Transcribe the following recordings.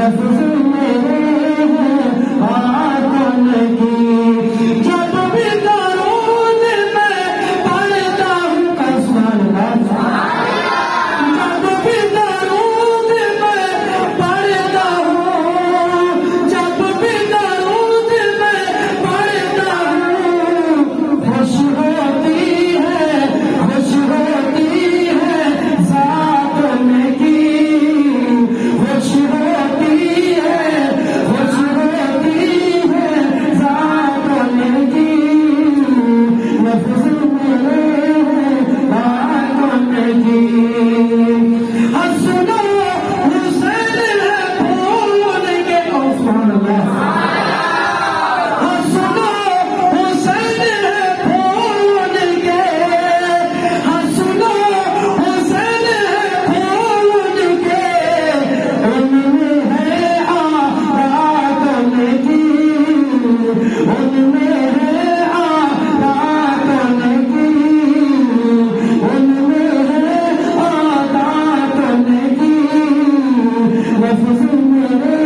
लफ्ज़ मेरे हाथों की। जब भी दरूद मैं पढ़ता हूँ सुभान अल्लाह, जब भी दरूद मैं पढ़ता हूँ, जब भी दरूद मैं पढ़ता हूँ, खुश होती है ज़ात की, खुश होती है ज़ात की। लफ्ज़ मेरे हाथों की। हसन हुसैन है फूल के सुभान अल्लाह, हसन हुसैन है फूल के, हसन हुसैन है फूल के, उनमें है आराधन की, उनमें है आराधन की, उनमें है आराधन की। लफ्ज़ मेरे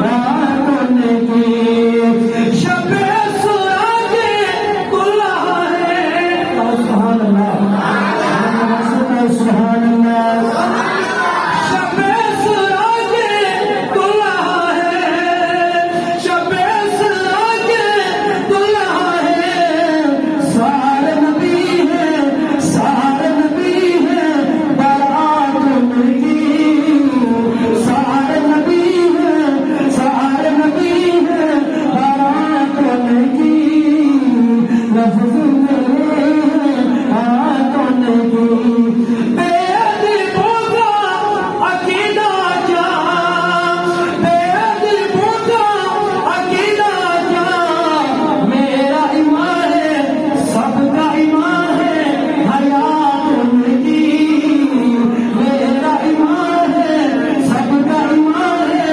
हाथों की। शबे सुरागे कुल्हा है सुभान अल्लाह, सुभान अल्लाह। शबे सुरागे कुल्हा है, शबे सुरागे कुल्हा है, सारे नबी है, सारे नबी है बारात उनकी, सारे नबी है, सारे नबी है बारात उनकी। लफ्ज़ मेरे हाथों की। बेअदबों का अकीदा क्या, बेअदबों का अकीदा क्या, मेरा ईमान है सबका ईमान है हयात उनकी, मेरा ईमान है सबका ईमान है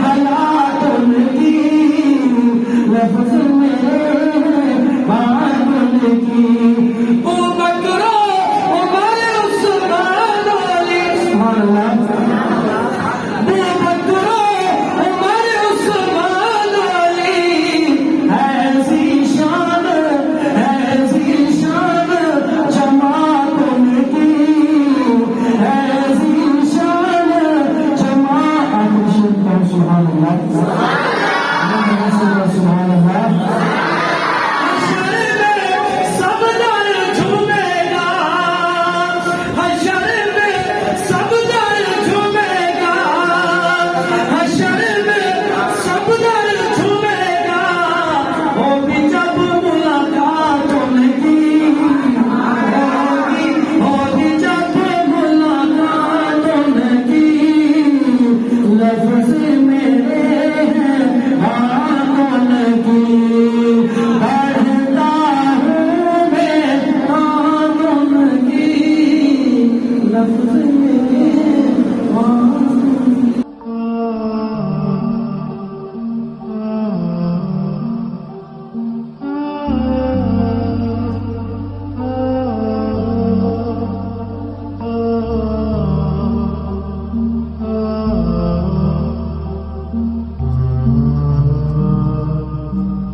हयात उनकी। लफ्ज़ मेरे हाथों की। ओ बकरो उमर उस्मान अली सुभान अल्लाह, ओ बकरो उमर उस्मान अली, ऐसी शान जमात उनकी, ऐसी शान जमात। सुभान अल्लाह।